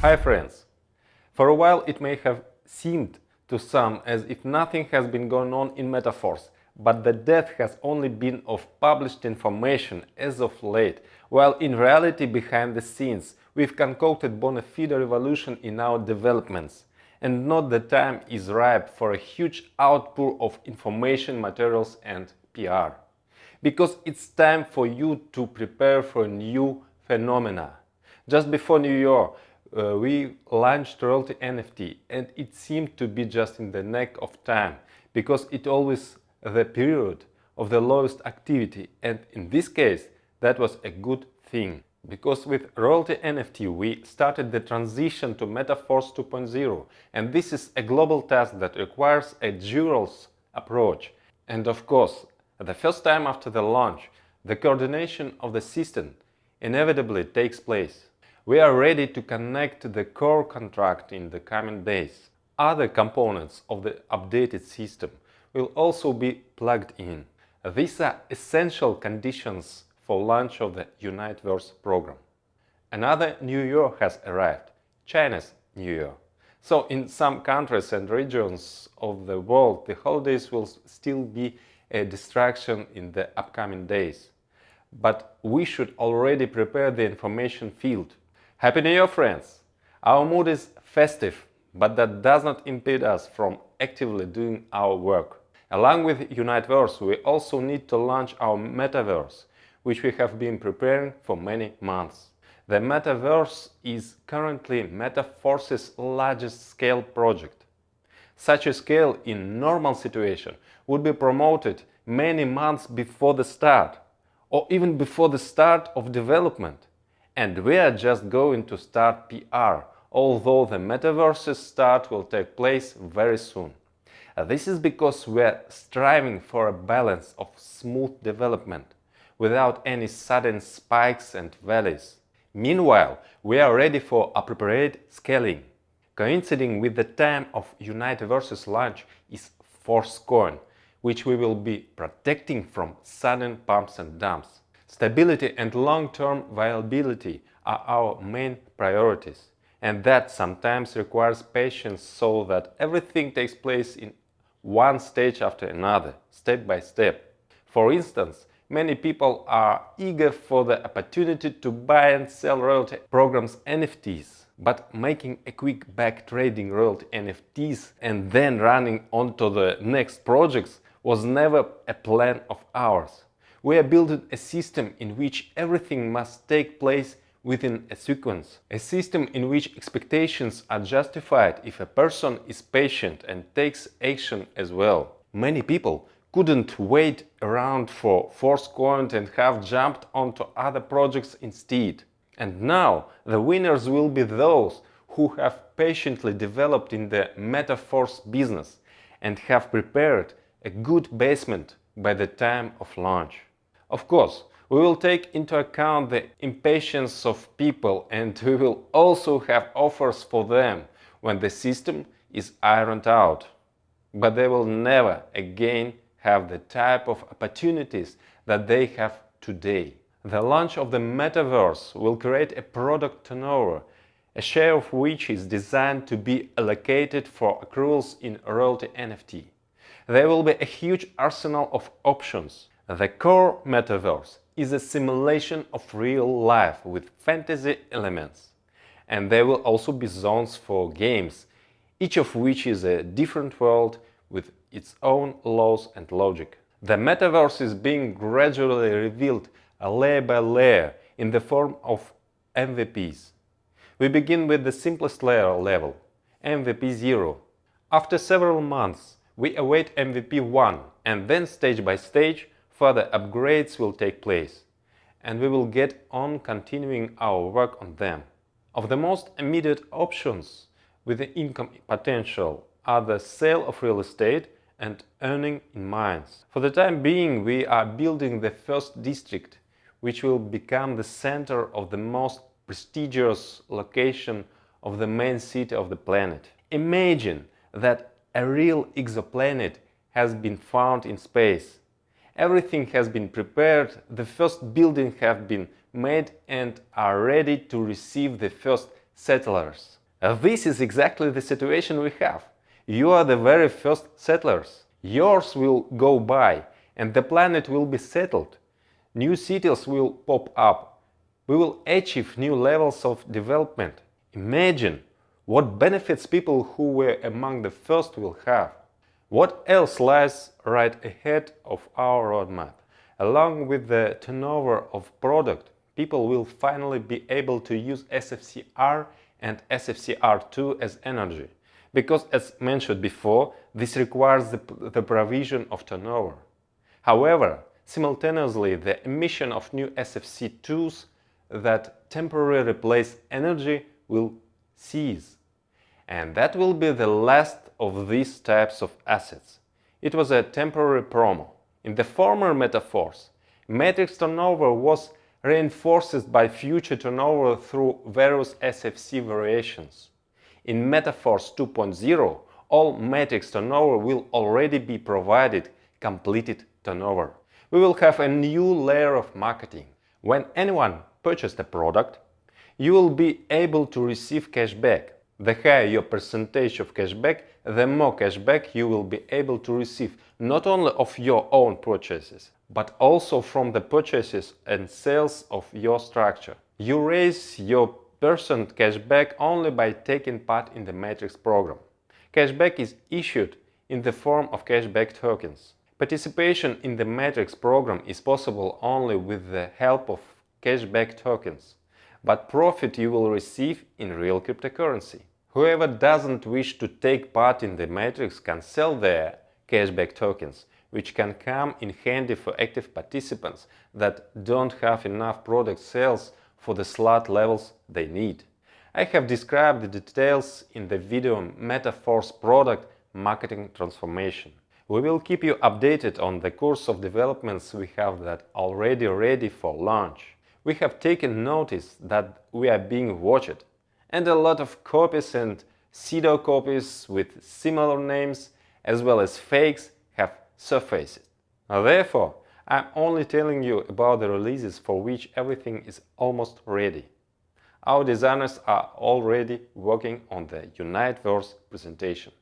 Hi friends! For a while it may have seemed to some as if nothing has been going on in Metaforce, but the death has only been of published information as of late, while in reality behind the scenes we've concocted bona fide revolution in our developments, and not the time is ripe for a huge outpour of information, materials and PR. Because it's time for you to prepare for a new phenomena. Just before New Year, we launched Royalty NFT, and it seemed to be just in the neck of time, because it always the period of the lowest activity, and in this case that was a good thing. Because with Royalty NFT we started the transition to Metaforce 2.0, and this is a global task that requires a dual approach. And of course, the first time after the launch, the coordination of the system inevitably takes place. We are ready to connect the core contract in the coming days. Other components of the updated system will also be plugged in. These are essential conditions for launch of the Uniteverse program. Another new year has arrived, China's New Year. So in some countries and regions of the world, the holidays will still be a distraction in the upcoming days. But we should already prepare the information field. Happy New Year, friends! Our mood is festive, but that does not impede us from actively doing our work. Along with Uniteverse, we also need to launch our Metaverse, which we have been preparing for many months. The Metaverse is currently Metaforce's largest scale project. Such a scale in normal situation would be promoted many months before the start, or even before the start of development. And we are just going to start PR, although the Metaverse's start will take place very soon. This is because we are striving for a balance of smooth development, without any sudden spikes and valleys. Meanwhile, we are ready for appropriate scaling. Coinciding with the time of Uniteverse's launch is Forcecoin, which we will be protecting from sudden pumps and dumps. Stability and long-term viability are our main priorities, and that sometimes requires patience so that everything takes place in one stage after another, step by step. For instance, many people are eager for the opportunity to buy and sell Royalty Programs NFTs. But making a quick back trading Royalty NFTs and then running on to the next projects was never a plan of ours. We are building a system in which everything must take place within a sequence. A system in which expectations are justified if a person is patient and takes action as well. Many people couldn't wait around for Forcecoin and have jumped onto other projects instead. And now the winners will be those who have patiently developed in the Metaforce business and have prepared a good basement by the time of launch. Of course, we will take into account the impatience of people, and we will also have offers for them when the system is ironed out. But they will never again have the type of opportunities that they have today. The launch of the Metaverse will create a product turnover, a share of which is designed to be allocated for accruals in Royalty NFT. There will be a huge arsenal of options. The core Metaverse is a simulation of real life with fantasy elements. And there will also be zones for games, each of which is a different world with its own laws and logic. The Metaverse is being gradually revealed layer by layer in the form of MVPs. We begin with the simplest layer level, MVP 0. After several months, we await MVP 1, and then stage by stage, further upgrades will take place, and we will get on continuing our work on them. Of the most immediate options with the income potential are the sale of real estate and earning in mines. For the time being, we are building the first district, which will become the center of the most prestigious location of the main city of the planet. Imagine that a real exoplanet has been found in space. Everything has been prepared, the first buildings have been made and are ready to receive the first settlers. This is exactly the situation we have. You are the very first settlers. Yours will go by and the planet will be settled. New cities will pop up. We will achieve new levels of development. Imagine what benefits people who were among the first will have. What else lies right ahead of our roadmap? Along with the turnover of product, people will finally be able to use SFCR and SFCR2 as energy, because as mentioned before, this requires the provision of turnover. However, simultaneously, the emission of new SFC2s that temporarily replace energy will cease. And that will be the last of these types of assets. It was a temporary promo. In the former metaphors, matrix turnover was reinforced by future turnover through various SFC variations. In Metaforce 2.0, all matrix turnover will already be provided completed turnover. We will have a new layer of marketing. When anyone purchased a product, you will be able to receive cashback. The higher your percentage of cashback, the more cashback you will be able to receive, not only of your own purchases, but also from the purchases and sales of your structure. You raise your percent cashback only by taking part in the Matrix program. Cashback is issued in the form of cashback tokens. Participation in the Matrix program is possible only with the help of cashback tokens, but profit you will receive in real cryptocurrency. Whoever doesn't wish to take part in the Matrix can sell their cashback tokens, which can come in handy for active participants that don't have enough product sales for the slot levels they need. I have described the details in the video Metaforce Product Marketing Transformation. We will keep you updated on the course of developments we have that already ready for launch. We have taken notice that we are being watched, and a lot of copies and pseudo copies with similar names as well as fakes have surfaced. Therefore, I'm only telling you about the releases for which everything is almost ready. Our designers are already working on the Uniteverse presentation.